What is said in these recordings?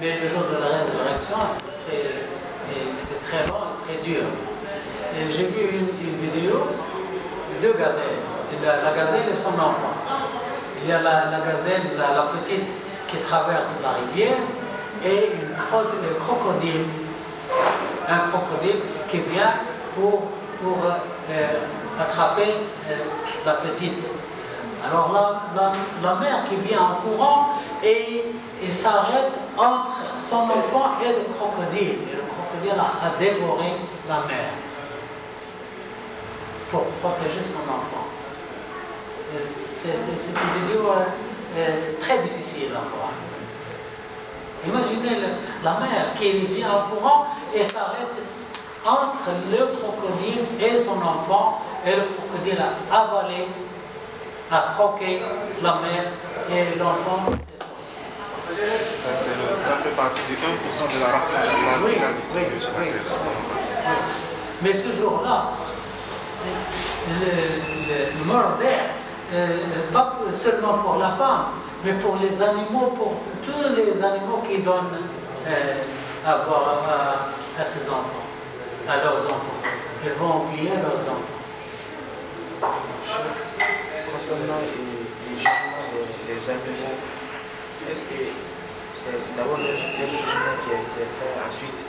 mais le jour de la résurrection, c'est très long et très dur. J'ai vu une vidéo de 2 gazelles, la gazelle et son enfant. Il y a la gazelle, la petite, qui traverse la rivière, et un crocodile qui vient pour attraper la petite. Alors la mère qui vient en courant et s'arrête entre son enfant et le crocodile. Et le crocodile a dévoré la mère pour protéger son enfant. C'est une vidéo très difficile à voir. Imaginez la mère qui vient en courant et s'arrête entre le crocodile et son enfant, et le crocodile a avalé, a croqué la mère et l'enfant s'est sauvé. Ça fait partie du 1% de la rahma. Oui. Mais ce jour-là, le mordeur, pas seulement pour la femme, mais pour les animaux, pour tous les animaux qui donnent à boire à ses enfants, à leurs enfants. Ils vont oublier leurs enfants. Concernant les jugements des animaux, est-ce que c'est d'abord le jugement qui a été fait ensuite?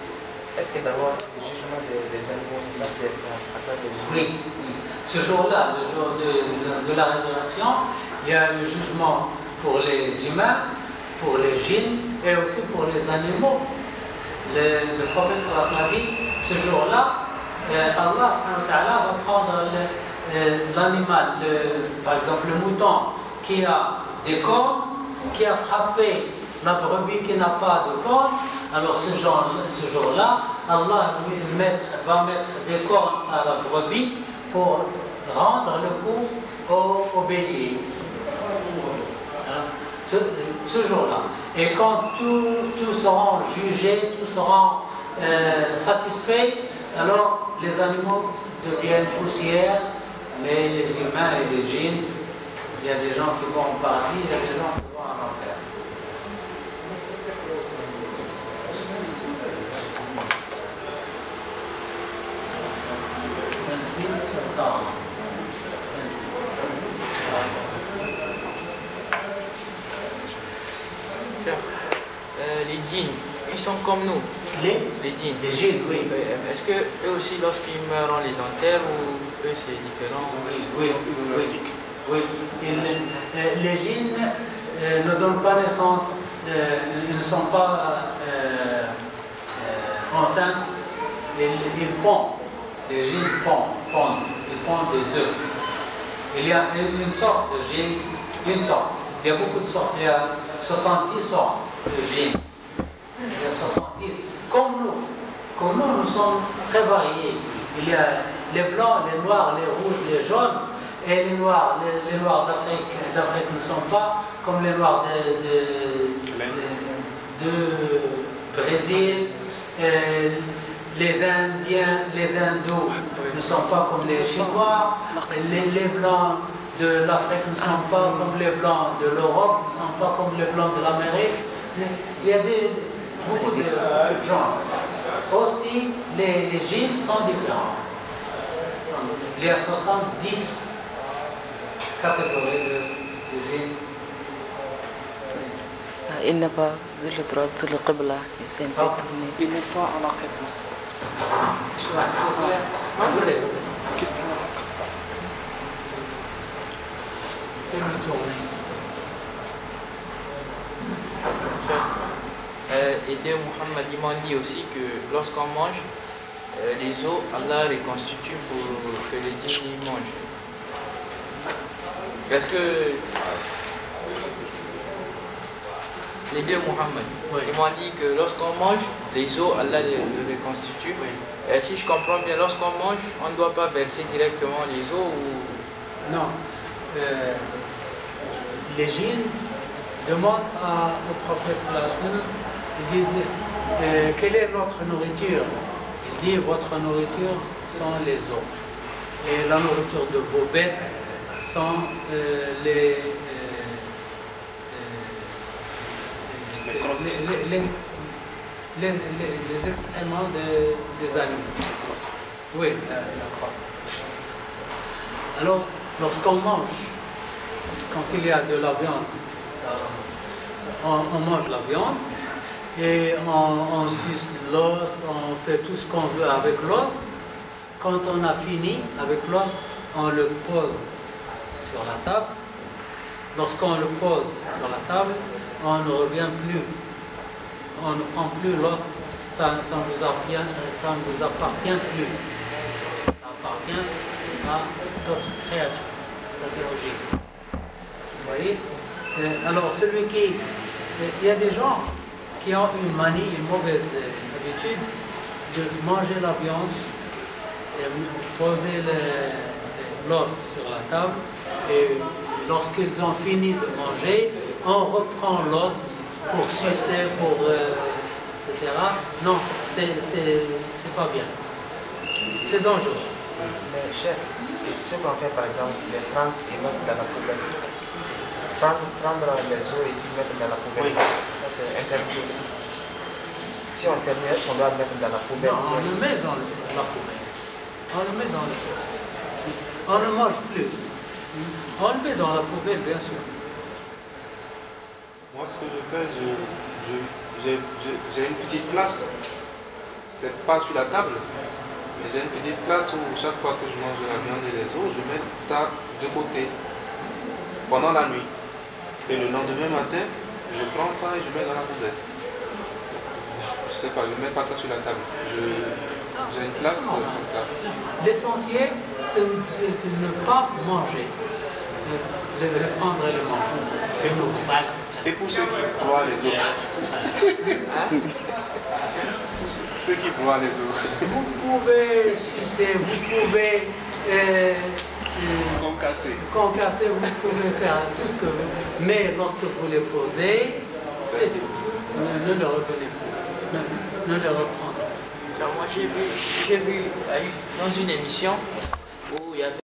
Est-ce que d'abord le jugement des animaux, c'est ça qui est fait après les humains? Oui. Ce jour-là, le jour de la résurrection, il y a le jugement pour les humains, pour les djinns et aussi pour les animaux. Le prophète sallallahu alayhi wa sallam a dit, ce jour-là, Allah subhanahu wa ta'ala va prendre l'animal, par exemple le mouton qui a des cornes, qui a frappé la brebis qui n'a pas de cornes. Alors ce jour-là, Allah va mettre des cornes à la brebis pour rendre le coup au bélier. Ce jour-là. Et quand tous seront jugés, tous seront satisfaits, alors les animaux deviennent poussière, mais les humains et les djinns, il y a des gens qui vont au paradis, il y a des gens qui vont en enfer. Les djinns, ils sont comme nous. Les djinns. Les djinns, oui. Est-ce que eux aussi, lorsqu'ils meurent, on les enterre ou eux c'est différent? Oui. Les djinns ne donnent pas naissance, ils ne sont pas enceintes, ils pondent. Les djinns pondent, ils pondent des œufs. Il y a une sorte de djinn, il y a beaucoup de sortes, il y a 70 sortes de djinns. Il y a 70. Comme nous sommes très variés. Il y a les blancs, les noirs, les rouges, les jaunes. Et les noirs d'Afrique ne sont pas comme les noirs de Brésil. Les Indiens, les hindous ne sont pas comme les Chinois. Les blancs de l'Afrique ne sont pas comme les blancs de l'Europe, ne sont pas comme les blancs de l'Amérique. Il y a beaucoup de genres. Aussi, les djinns sont différents. Il y a 70 catégories de djinns. Il n'a pas le droit de le qibla, il n'est pas à la qibla. Et de Muhammad, il m'a dit aussi que lorsqu'on mange, les os, Allah reconstitue pour que les djinns mangent. Est-ce que les deux Muhammad, ils m'ont dit que lorsqu'on mange, les os, Allah le reconstitue. Et si je comprends bien, lorsqu'on mange, on ne doit pas verser directement les os ou... Non. Les djinns demandent au prophète sallallahu alayhi wa sallam, ils disent quelle est notre nourriture? Il dit votre nourriture sont les os. Et la nourriture de vos bêtes sont les excréments des animaux. Oui, la crotte. Alors, lorsqu'on mange, quand il y a de la viande, on mange la viande et on suce l'os, on fait tout ce qu'on veut avec l'os. Quand on a fini avec l'os, on le pose sur la table. Lorsqu'on le pose sur la table, on ne revient plus, on ne prend plus l'os, ça ne nous appartient plus. Ça appartient à d'autres créatures, c'est-à-dire aux Juifs. Vous voyez? Alors, il y a des gens qui ont une manie, une mauvaise habitude de manger la viande, et poser l'os sur la table, et lorsqu'ils ont fini de manger, on reprend l'os pour sucer, etc. Non, c'est pas bien. C'est dangereux. Mais chef, ce qu'on fait par exemple, les prendre et mettre dans la poubelle. Prendre les os et puis mettre dans la poubelle. Oui. Ça c'est interdit aussi. Si on termine, est-ce qu'on doit le mettre dans la poubelle? Non, on le met dans la poubelle. On le met dans la poubelle. On ne mange plus. On le met dans la poubelle, bien sûr. Moi, ce que je fais, j'ai une petite place. C'est pas sur la table, mais j'ai une petite place où chaque fois que je mange la viande et les os, je mets ça de côté pendant la nuit. Et le lendemain matin, je prends ça et je mets dans la poubelle. Je sais pas, je ne mets pas ça sur la table. J'ai une place comme ça. L'essentiel, c'est de ne pas manger. Le prendre et le manger. C'est pour ceux qui broient les os. Ceux qui broient les os. Vous pouvez sucer, vous pouvez concasser, vous pouvez faire tout ce que vous voulez. Mais lorsque vous les posez, c'est tout. Ne le revenez plus. Ne le reprendrez. Alors moi j'ai vu dans une émission où il y avait